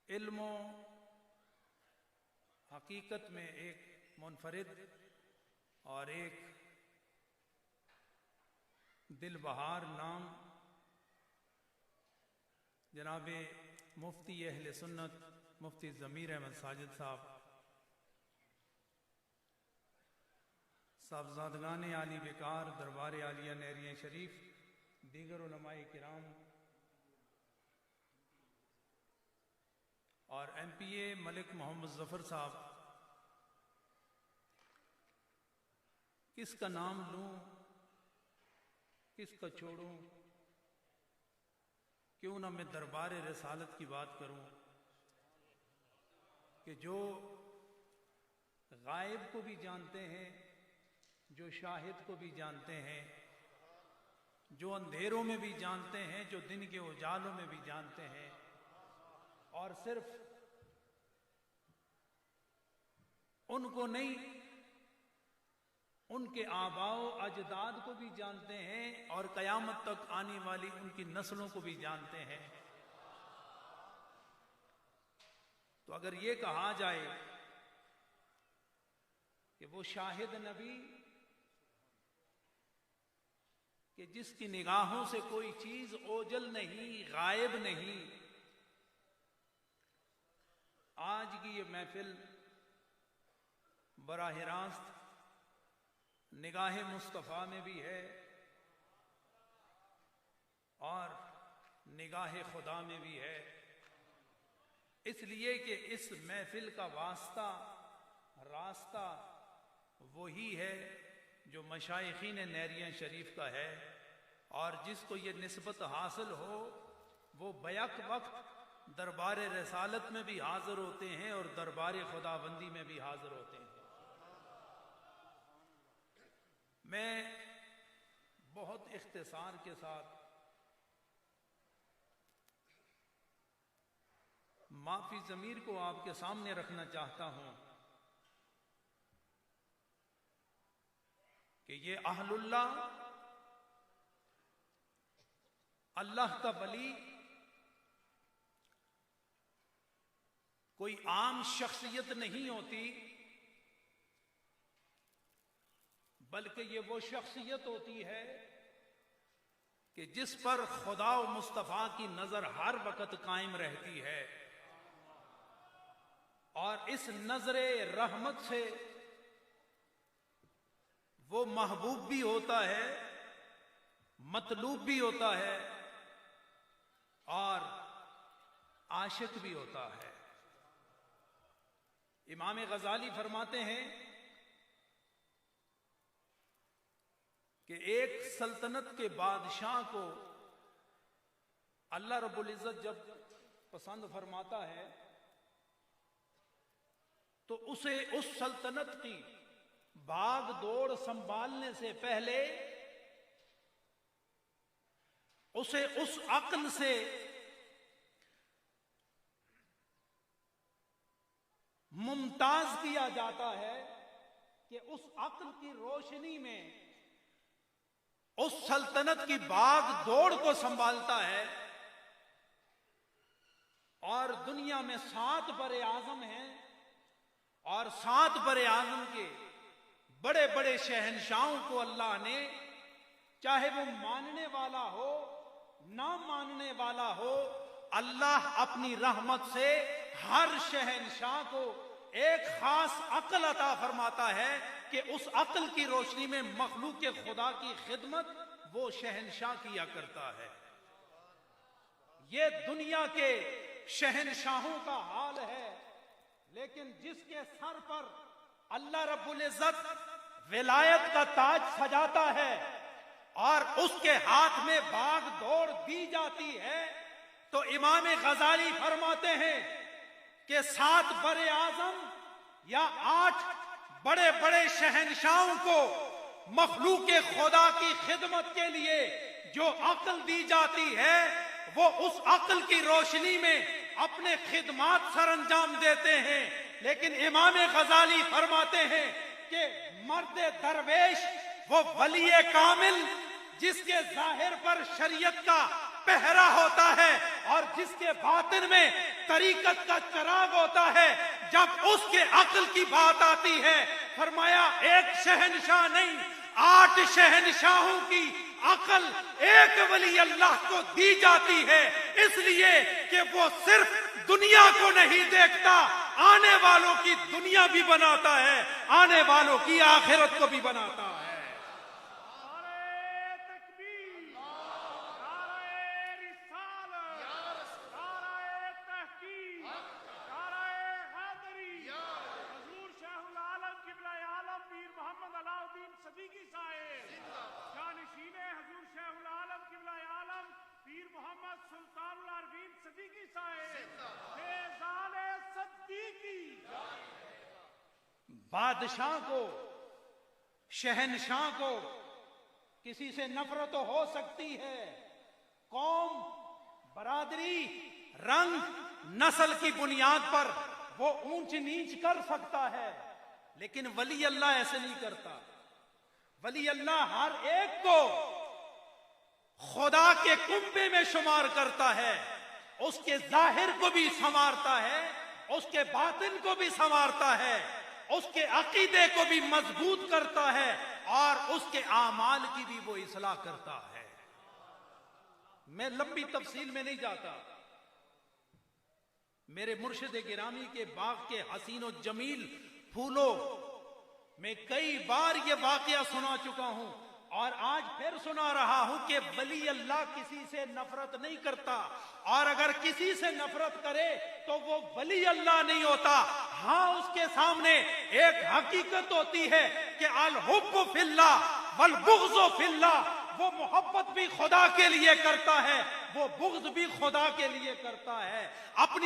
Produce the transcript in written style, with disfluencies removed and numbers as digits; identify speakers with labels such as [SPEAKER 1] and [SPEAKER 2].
[SPEAKER 1] علم و حقیقت میں ایک منفرد اور ایک دل بہار نام جناب مفتی اہل سنت مفتی ضمیر احمد ساجد صاحبزادگان عالی وقار دربار عالیہ نہریہ شریف دیگر علماء کرام اور ایم پی اے ملک محمد ظفر صاحب، کس کا نام لوں کس کا چھوڑوں، کیوں نہ میں دربار رسالت کی بات کروں کہ جو غائب کو بھی جانتے ہیں، جو شاہد کو بھی جانتے ہیں، جو اندھیروں میں بھی جانتے ہیں، جو دن کے اجالوں میں بھی جانتے ہیں، اور صرف ان کو نہیں ان کے آباء و اجداد کو بھی جانتے ہیں اور قیامت تک آنے والی ان کی نسلوں کو بھی جانتے ہیں۔ تو اگر یہ کہا جائے کہ وہ شاہد نبی کہ جس کی نگاہوں سے کوئی چیز اوجل نہیں، غائب نہیں، آج کی یہ محفل براہ راست نگاہ مصطفیٰ میں بھی ہے اور نگاہ خدا میں بھی ہے، اس لیے کہ اس محفل کا واسطہ راستہ وہی ہے جو مشائخین نہریہ شریف کا ہے، اور جس کو یہ نسبت حاصل ہو وہ بیک وقت دربار رسالت میں بھی حاضر ہوتے ہیں اور دربار خداوندی میں بھی حاضر ہوتے ہیں۔ میں بہت اختصار کے ساتھ معافی ضمیر کو آپ کے سامنے رکھنا چاہتا ہوں کہ یہ اہل اللہ، اللہ کا ولی کوئی عام شخصیت نہیں ہوتی، بلکہ یہ وہ شخصیت ہوتی ہے کہ جس پر خدا و مصطفیٰ کی نظر ہر وقت قائم رہتی ہے، اور اس نظر رحمت سے وہ محبوب بھی ہوتا ہے، مطلوب بھی ہوتا ہے اور عاشق بھی ہوتا ہے۔ امام غزالی فرماتے ہیں کہ ایک سلطنت کے بادشاہ کو اللہ رب العزت جب پسند فرماتا ہے تو اسے اس سلطنت کی بھاگ دوڑ سنبھالنے سے پہلے اسے اس عقل سے ممتاز کیا جاتا ہے کہ اس عقل کی روشنی میں اس سلطنت کی بھاگ دوڑ کو سنبھالتا ہے، اور دنیا میں 7 بر اعظم ہیں اور 7 بر اعظم کے بڑے بڑے شہنشاہوں کو اللہ نے، چاہے وہ ماننے والا ہو نہ ماننے والا ہو، اللہ اپنی رحمت سے ہر شہنشاہ کو ایک خاص عقل عطا فرماتا ہے کہ اس عقل کی روشنی میں مخلوق خدا کی خدمت وہ شہنشاہ کیا کرتا ہے۔ یہ دنیا کے شہنشاہوں کا حال ہے، لیکن جس کے سر پر اللہ رب العزت ولایت کا تاج سجاتا ہے اور اس کے ہاتھ میں بھاگ دوڑ دی جاتی ہے، تو امام غزالی فرماتے ہیں کہ 7 بر اعظم یا 8 بڑے بڑے شہنشاہوں کو مخلوق خدا کی خدمت کے لیے جو عقل دی جاتی ہے، وہ اس عقل کی روشنی میں اپنے خدمات سر انجام دیتے ہیں، لیکن امام غزالی فرماتے ہیں کہ مرد درویش وہ ولی کامل جس کے ظاہر پر شریعت کا پہرا ہوتا ہے اور جس کے باطن میں طریقت کا چراغ ہوتا ہے، جب اس کے عقل کی بات آتی ہے، فرمایا ایک شہنشاہ نہیں 8 شہنشاہوں کی عقل ایک ولی اللہ کو دی جاتی ہے، اس لیے کہ وہ صرف دنیا کو نہیں دیکھتا، آنے والوں کی دنیا بھی بناتا ہے، آنے والوں کی آخرت کو بھی بناتا ہے۔ بادشاہ کو، شہنشاہ کو کسی سے نفرت تو ہو سکتی ہے، قوم، برادری، رنگ، نسل کی بنیاد پر وہ اونچ نیچ کر سکتا ہے، لیکن ولی اللہ ایسے نہیں کرتا۔ ولی اللہ ہر ایک کو خدا کے کنبے میں شمار کرتا ہے، اس کے ظاہر کو بھی سنوارتا ہے، اس کے باطن کو بھی سنوارتا ہے، اس کے عقیدے کو بھی مضبوط کرتا ہے، اور اس کے اعمال کی بھی وہ اصلاح کرتا ہے۔ میں لمبی تفصیل میں نہیں جاتا، میرے مرشد گرامی کے باغ کے حسین و جمیل پھولوں میں کئی بار یہ واقعہ سنا چکا ہوں، اور آج پھر سنا رہا ہوں کہ ولی اللہ کسی سے نفرت نہیں کرتا، اور اگر کسی سے نفرت کرے تو وہ ولی اللہ نہیں ہوتا۔ ہاں، اس کے سامنے ایک حقیقت ہوتی ہے کہ الحب فی اللہ والبغض فی اللہ، وہ محبت بھی خدا کے لیے کرتا ہے، وہ بغض بھی خدا کے لیے کرتا ہے۔ اپنی